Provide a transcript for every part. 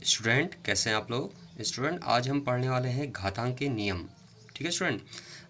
Student कैसे हैं आप लोग। स्टूडेंट आज हम पढ़ने वाले हैं घातांक के नियम। ठीक है स्टूडेंट।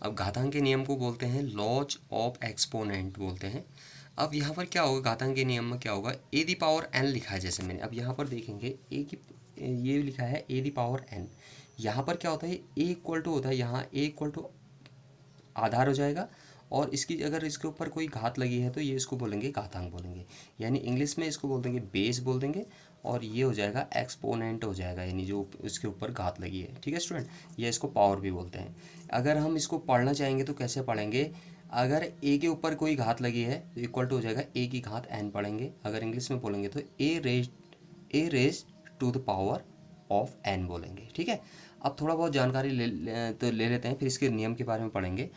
अब घातांक के नियम को बोलते हैं लॉज ऑफ एक्सपोनेंट बोलते हैं। अब यहाँ पर क्या होगा, घातांक के नियम में क्या होगा, ए दी पावर एन लिखा है जैसे मैंने। अब यहाँ पर देखेंगे ए की ये लिखा है ए दी पावर एन। यहाँ पर क्या होता है, ए इक्वल टू होता है, यहाँ ए इक्वल टू आधार हो जाएगा और इसकी अगर इसके ऊपर कोई घात लगी है तो ये इसको बोलेंगे घातांक बोलेंगे, यानी इंग्लिश में इसको बोल देंगे बेस बोल देंगे। और ये हो जाएगा एक्सपोनेंट हो जाएगा, यानी जो इसके ऊपर घात लगी है। ठीक है स्टूडेंट, ये इसको पावर भी बोलते हैं। अगर हम इसको पढ़ना चाहेंगे तो कैसे पढ़ेंगे, अगर ए के ऊपर कोई घात लगी है तो इक्वल टू हो जाएगा ए की घात एन पढ़ेंगे। अगर इंग्लिश में बोलेंगे तो a raise to the power of n बोलेंगे। ठीक है। अब थोड़ा बहुत जानकारी ले लेते हैं, फिर इसके नियम के बारे में पढ़ेंगे।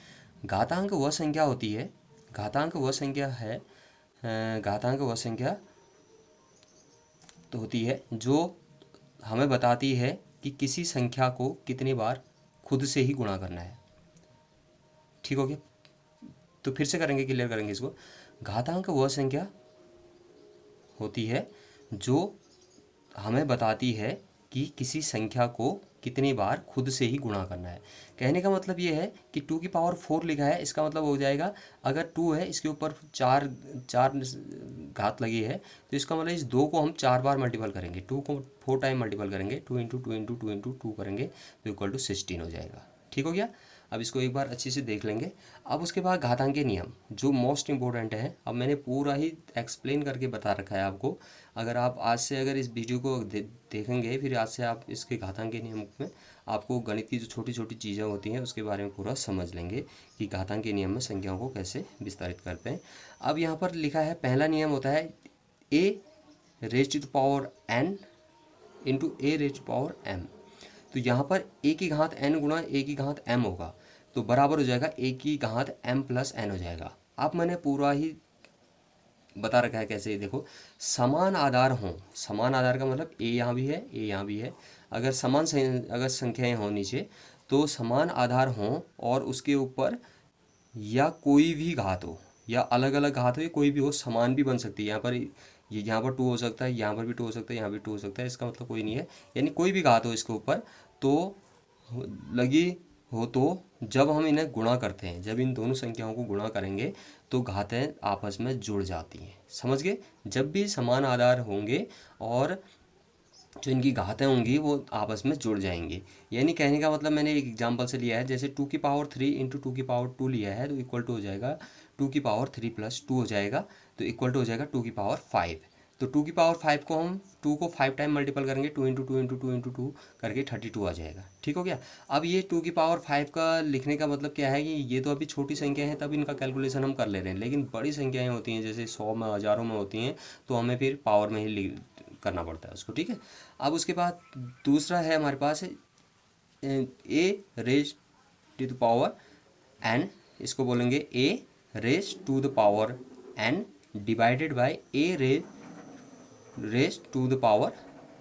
घातांक वह संख्या होती है, घातांक वह संख्या है, घातांक वह संख्या तो होती है जो हमें बताती है कि किसी संख्या को कितनी बार खुद से ही गुणा करना है। ठीक हो गया, तो फिर से करेंगे, क्लियर करेंगे इसको। घातांक वह संख्या होती है जो हमें बताती है कि किसी संख्या को कितनी बार खुद से ही गुणा करना है। कहने का मतलब ये है कि 2 की पावर 4 लिखा है, इसका मतलब हो जाएगा अगर 2 है, इसके ऊपर चार चार घात लगी है तो इसका मतलब इस 2 को हम 4 बार मल्टीपल करेंगे, 2 को 4 टाइम मल्टीपल करेंगे, 2 इंटू 2 इंटू 2 इंटू 2 करेंगे तो इक्वल टू 16 हो जाएगा। ठीक हो गया। अब इसको एक बार अच्छे से देख लेंगे। अब उसके बाद घातांक के नियम जो मोस्ट इंपॉर्टेंट है, अब मैंने पूरा ही एक्सप्लेन करके बता रखा है आपको। अगर आप आज से अगर इस वीडियो को देखेंगे, फिर आज से आप इसके घातांक के नियम में आपको गणित की जो छोटी छोटी चीज़ें होती हैं उसके बारे में पूरा समझ लेंगे कि घातांक के नियम में संख्याओं को कैसे विस्तारित करते हैं। अब यहाँ पर लिखा है, पहला नियम होता है a raise to the power n into a raise to power m. तो यहाँ पर ए की घात एन गुणा ए की घात एम होगा तो बराबर हो जाएगा ए की घात एम प्लस एन हो जाएगा। अब मैंने पूरा ही बता रखा है कैसे, देखो समान आधार हों, समान आधार का मतलब ए यहाँ भी है ए यहाँ भी है, अगर अगर संख्याएं हों नीचे तो समान आधार हों और उसके ऊपर या कोई भी घात हो या अलग अलग घात हो या कोई भी हो, समान भी बन सकती है। यहाँ पर ये यहाँ पर 2 हो सकता है, यहाँ पर भी 2 हो सकता है, यहाँ भी 2 हो सकता है, इसका मतलब कोई नहीं है, यानी कोई भी घात हो इसके ऊपर तो लगी हो तो जब हम इन्हें गुणा करते हैं, जब इन दोनों संख्याओं को गुणा करेंगे तो घातें आपस में जुड़ जाती हैं। समझ गए, जब भी समान आधार होंगे और जो इनकी घातें होंगी वो आपस में जुड़ जाएंगी। यानी कहने का मतलब मैंने एक एग्जांपल से लिया है, जैसे 2 की पावर 3 इंटू 2 की पावर 2 लिया है तो इक्वल टू हो जाएगा 2 की पावर 3 प्लस 2 हो जाएगा तो इक्वल टू हो जाएगा 2 की पावर 5। तो 2 की पावर 5 को हम 2 को 5 टाइम मल्टीपल करेंगे, 2 इंटू 2 इंटू 2 इंटू 2 करके 32 आ जाएगा। ठीक हो गया। अब ये 2 की पावर 5 का लिखने का मतलब क्या है कि ये तो अभी छोटी संख्या है तब इनका कैलकुलेशन हम कर ले रहे हैं, लेकिन बड़ी संख्याएं होती हैं जैसे 100 में हज़ारों में होती हैं तो हमें फिर पावर में ही करना पड़ता है उसको। ठीक है। अब उसके बाद दूसरा है हमारे पास a raise to the power n, इसको बोलेंगे a raise to the power n divided by a raise to the power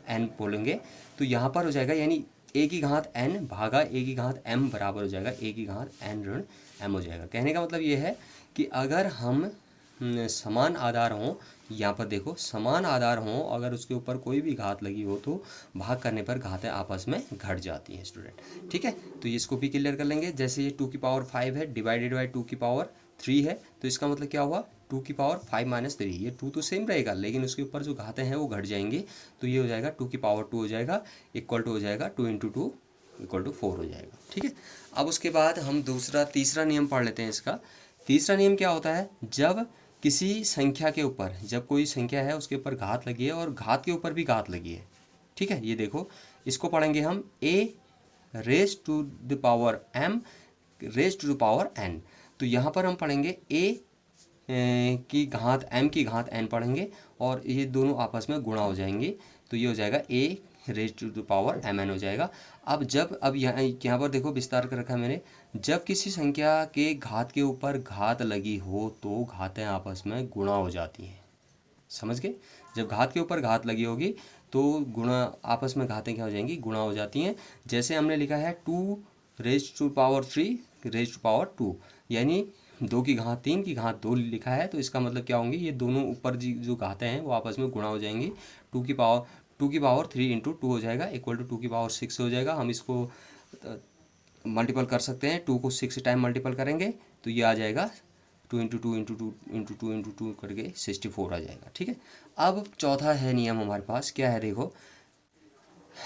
n बोलेंगे। तो यहाँ पर हो जाएगा यानी ए की घात एन भागा ए की घात एम बराबर हो जाएगा ए की घात एन ऋण एम हो जाएगा। कहने का मतलब ये है कि अगर हम समान आधार हों, यहाँ पर देखो समान आधार हों, अगर उसके ऊपर कोई भी घात लगी हो तो भाग करने पर घातें आपस में घट जाती हैं स्टूडेंट। ठीक है, तो ये इसको भी क्लियर कर लेंगे। जैसे ये 2 की पावर 5 है डिवाइडेड बाई 2 की पावर 3 है तो इसका मतलब क्या हुआ 2 की पावर 5 माइनस 3, ये 2 तो सेम रहेगा लेकिन उसके ऊपर जो घातें हैं वो घट जाएंगी तो ये हो जाएगा 2 की पावर 2 हो जाएगा इक्वल टू हो जाएगा 2 इंटू 2 इक्वल टू 4 हो जाएगा। ठीक है। अब उसके बाद हम तीसरा नियम पढ़ लेते हैं इसका। तीसरा नियम क्या होता है, जब किसी संख्या के ऊपर, जब कोई संख्या है उसके ऊपर घात लगी है और घात के ऊपर भी घात लगी है। ठीक है, ये देखो इसको पढ़ेंगे हम a raise to the power m raise to the power n. तो यहाँ पर हम पढ़ेंगे ए की घात एम की घात एन पढ़ेंगे और ये दोनों आपस में गुणा हो जाएंगे तो ये हो जाएगा a raise to the power m n हो जाएगा। अब यहाँ पर देखो विस्तार कर रखा है मैंने, जब किसी संख्या के घात के ऊपर घात लगी हो तो घातें आपस में गुणा हो जाती हैं। समझ गए, जब घात के ऊपर घात लगी होगी तो गुणा आपस में घातें क्या हो जाएंगी, गुणा हो जाती हैं। जैसे हमने लिखा है 2 raise to power 3 raise to power 2, यानी 2 की घात 3 की घात 2 लिखा है तो इसका मतलब क्या होंगी, ये दोनों ऊपर जो घातें हैं वो आपस में गुणा हो जाएंगी। 2 की पावर टू की पावर 3 इंटू 2 हो जाएगा इक्वल टू 2 की पावर 6 हो जाएगा। हम इसको मल्टीपल कर सकते हैं, 2 को 6 टाइम मल्टीपल करेंगे तो ये आ जाएगा 2 इंटू 2 इंटू 2 इंटू 2 इंटू 2 करके 64 आ जाएगा। ठीक है, अब चौथा है नियम हमारे पास, क्या है देखो,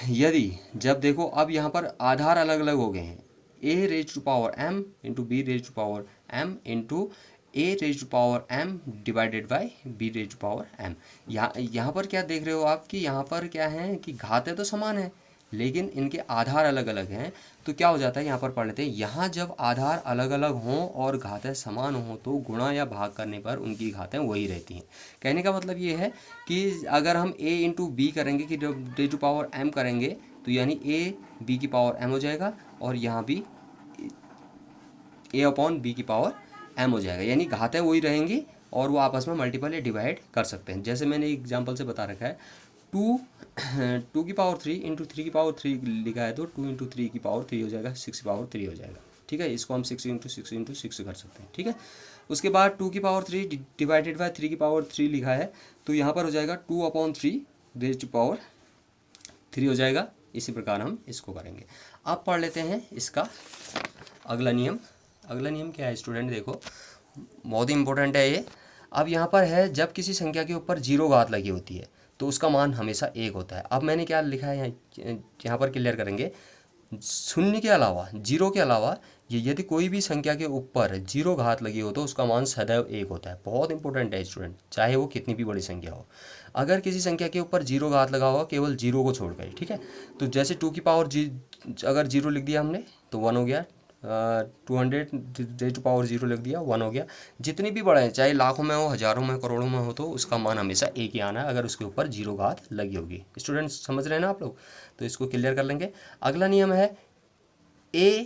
यदि जब देखो अब यहाँ पर आधार अलग अलग हो गए हैं, a raise to power m into b raise to power m into a raise to power m divided by b raise to power m। यहाँ पर क्या देख रहे हो आप कि यहाँ पर क्या है कि घातें तो समान है लेकिन इनके आधार अलग अलग हैं। तो क्या हो जाता है, यहाँ पर पढ़ लेते हैं, यहाँ जब आधार अलग अलग हों और घातें समान हों तो गुणा या भाग करने पर उनकी घातें वही रहती हैं। कहने का मतलब ये है कि अगर हम a इंटू बी करेंगे कि रेज टू पावर m करेंगे तो यानी a b की पावर m हो जाएगा और यहाँ भी a अपॉन b की पावर m हो जाएगा, यानी घातें वही रहेंगी और वो आपस में मल्टीपल या डिवाइड कर सकते हैं। जैसे मैंने एग्जांपल से बता रखा है, टू की पावर 3 इंटू 3 की पावर 3 लिखा है तो 2 इंटू 3 की पावर 3 हो जाएगा, 6 की पावर 3 हो जाएगा। ठीक है, इसको हम 6 इंटू 6 इंटू 6 कर सकते हैं। ठीक है, उसके बाद 2 की पावर 3 डिवाइडेड बाय 3 की पावर 3 लिखा है तो यहाँ पर हो जाएगा 2 अपॉन 3 रेज टू पावर 3 हो जाएगा। इसी प्रकार हम इसको करेंगे। अब पढ़ लेते हैं इसका अगला नियम। अगला नियम क्या है स्टूडेंट, देखो बहुत ही इंपॉर्टेंट है ये। अब यहाँ पर है, जब किसी संख्या के ऊपर 0 घात लगी होती है तो उसका मान हमेशा 1 होता है। अब मैंने क्या लिखा है यहाँ पर क्लियर करेंगे, शून्य के अलावा, 0 के अलावा ये यदि कोई भी संख्या के ऊपर 0 घात लगी हो तो उसका मान सदैव 1 होता है। बहुत इंपॉर्टेंट है स्टूडेंट, चाहे वो कितनी भी बड़ी संख्या हो। अगर किसी संख्या के ऊपर 0 घात लगा होगा केवल 0 को छोड़कर, ठीक है, तो जैसे 2 की पावर अगर 0 लिख दिया हमने तो 1 हो गया, 200 रेज टू पावर 0 लिख दिया 1 हो गया। जितनी भी बड़ा है, चाहे लाखों में हो, हज़ारों में, करोड़ों में हो, तो उसका मान हमेशा 1 ही आना है अगर उसके ऊपर 0 घात लगी होगी। स्टूडेंट्स समझ रहे हैं ना आप लोग, तो इसको क्लियर कर लेंगे। अगला नियम है a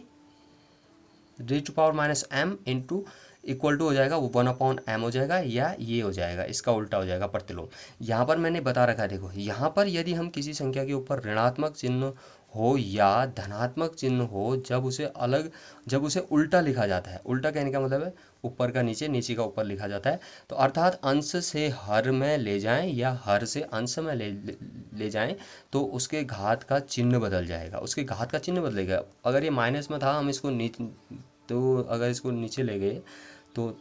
raise to power minus m into equal to हो जाएगा वो 1 अपॉन m हो जाएगा, या ये हो जाएगा, इसका उल्टा हो जाएगा प्रतिलोम। यहाँ पर मैंने बता रखा है, देखो यहाँ पर यदि हम किसी संख्या के ऊपर ऋणात्मक चिन्ह हो या धनात्मक चिन्ह हो, जब उसे उल्टा लिखा जाता है, उल्टा कहने का मतलब है ऊपर का नीचे, नीचे का ऊपर लिखा जाता है, तो अर्थात अंश से हर में ले जाएं या हर से अंश में ले जाएं तो उसके घात का चिन्ह बदल जाएगा, उसके घात का चिन्ह बदलेगा। अगर ये माइनस में था, हम इसको नीचे, तो अगर इसको नीचे ले गए तो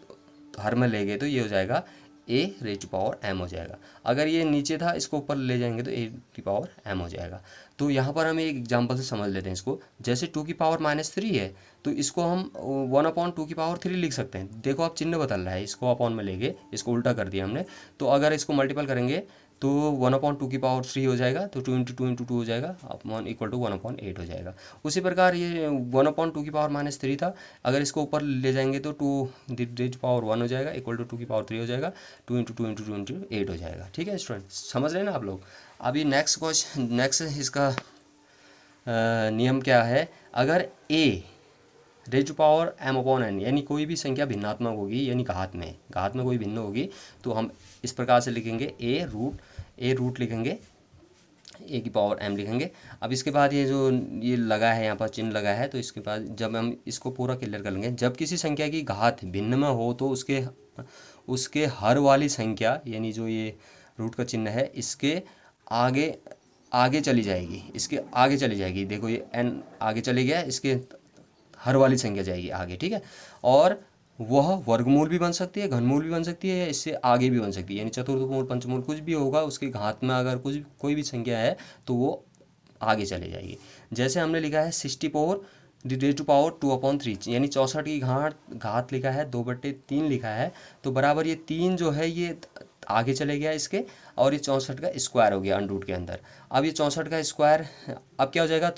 हर में ले गए तो ये हो जाएगा a raise to power m हो जाएगा। अगर ये नीचे था, इसको ऊपर ले जाएंगे तो a की पावर m हो जाएगा। तो यहाँ पर हम एक एग्जांपल से समझ लेते हैं इसको। जैसे 2 की पावर -3 है तो इसको हम 1 अपॉन 2 की पावर 3 लिख सकते हैं। देखो अब चिन्ह बदल रहा है, इसको अपॉन में लेके इसको उल्टा कर दिया हमने, तो अगर इसको मल्टीपल करेंगे तो 1 अपॉन 2 की पावर 3 हो जाएगा, तो 2 इंटू 2 इंटू 2 हो जाएगा, अपॉन इक्वल टू 1 अपॉन 8 हो जाएगा। उसी प्रकार ये 1 अपॉन 2 की पावर -3 था, अगर इसको ऊपर ले जाएंगे तो 2 रेज पावर 1 हो जाएगा इक्वल टू 2 की पावर 3 हो जाएगा, 2 इंटू 2 इंटू 2 इंटू 8 हो जाएगा। ठीक है स्टूडेंट, समझ रहे हैं ना आप लोग। अभी नेक्स्ट इसका नियम क्या है, अगर a raise to power m upon n यानी कोई भी संख्या भिन्नात्मक होगी, यानी घात में कोई भिन्न होगी, तो हम इस प्रकार से लिखेंगे a रूट लिखेंगे, a की पावर m लिखेंगे। अब इसके बाद ये लगा है यहाँ पर चिन्ह लगा है, तो इसके बाद जब हम इसको पूरा क्लियर कर लेंगे, जब किसी संख्या की घात भिन्न में हो तो उसके हर वाली संख्या, यानी जो ये रूट का चिन्ह है, इसके आगे चली जाएगी, इसके आगे चली जाएगी। देखो ये n आगे चले गया, इसके हर वाली संख्या जाएगी आगे। ठीक है, और वह वर्गमूल भी बन सकती है, घनमूल भी बन सकती है, या इससे आगे भी बन सकती है, यानी चतुर्थमूल, पंचमूल कुछ भी होगा, उसके घात में अगर कोई भी संख्या है तो वो आगे चले जाएगी। जैसे हमने लिखा है 64 रेज टू पावर 2 अपॉन 3, यानी 64 की घात लिखा है 2/3 लिखा है, तो बराबर ये 3 जो है ये आगे चले गया इसके, और ये 64 का स्क्वायर हो गया अंडरूट के अंदर। अब ये 64 का स्क्वायर अब क्या हो जाएगा,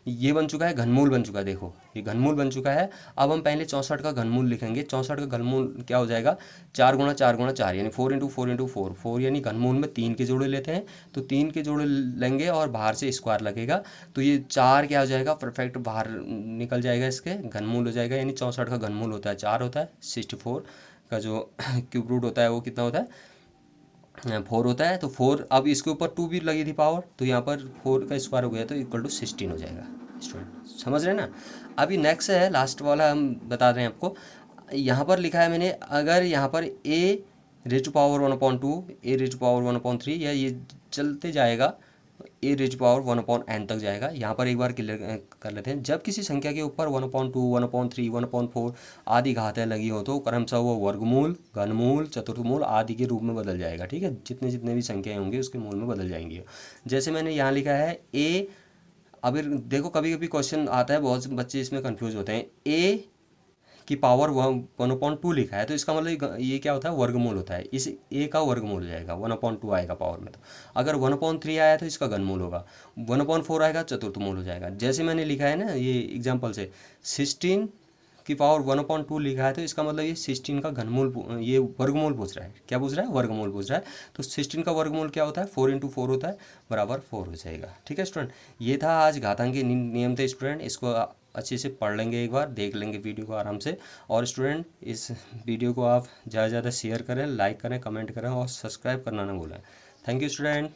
ये बन चुका है, घनमूल बन चुका है। देखो ये घनमूल बन चुका है। अब हम पहले 64 का घनमूल लिखेंगे। 64 का घनमूल क्या हो जाएगा, 4 गुणा 4 गुणा 4, यानी 4 इंटू 4 इंटू 4, 4 यानी घनमूल में 3 के जोड़े लेते हैं, तो 3 के जोड़े लेंगे और बाहर से स्क्वायर लगेगा, तो ये 4 क्या हो जाएगा, परफेक्ट बाहर निकल जाएगा, इसके घनमूल हो जाएगा, यानी 64 का घनमूल होता है 4 होता है, 64 का जो क्यूब रूट होता है वो कितना होता है, 4 होता है। तो 4, अब इसके ऊपर 2 भी लगी थी पावर, तो यहाँ पर 4 का स्क्वायर हो गया तो इक्वल टू 16 हो जाएगा। स्टूडेंट समझ रहे हैं ना। अभी नेक्स्ट है लास्ट वाला, हम बता रहे हैं आपको। यहाँ पर लिखा है मैंने, अगर यहाँ पर a raise to power 1/2, a raise to power 1/3, या ये चलते जाएगा ए रेज पावर 1/n तक जाएगा। यहाँ पर एक बार क्लियर कर लेते हैं। जब किसी संख्या के ऊपर 1/2, 1/3, 1/4 आदि घातें लगी हो तो क्रमशः वो वर्गमूल, घनमूल, चतुर्थमूल आदि के रूप में बदल जाएगा। ठीक है, जितने जितने भी संख्याएं होंगी उसके मूल में बदल जाएंगी। जैसे मैंने यहाँ लिखा है ए, अब देखो कभी कभी क्वेश्चन आता है, बहुत से बच्चे इसमें कन्फ्यूज होते हैं। ए की पावर 1/2 लिखा है तो इसका मतलब ये क्या होता है, वर्गमूल होता है। इस ए का वर्गमूल हो जाएगा, 1/2 आएगा पावर में। तो अगर 1/3 आया तो इसका घनमूल होगा, 1/4 आएगा चतुर्थमूल हो जाएगा। जैसे मैंने लिखा है ना ये एग्जाम्पल से, 16 की पावर 1/2 लिखा है तो इसका मतलब ये 16 का घनमूल, ये वर्गमूल पूछ रहा है। क्या पूछ रहा है, वर्गमूल पूछ रहा है। तो 16 का वर्गमूल क्या होता है, 4 × 4 होता है, बराबर 4 हो जाएगा। ठीक है स्टूडेंट, ये था आज घातांक के नियम थे स्टूडेंट। इसको अच्छे से पढ़ लेंगे, एक बार देख लेंगे वीडियो को आराम से। और स्टूडेंट इस वीडियो को आप ज़्यादा से ज़्यादा शेयर करें, लाइक करें, कमेंट करें और सब्सक्राइब करना ना भूलें। Thank you student.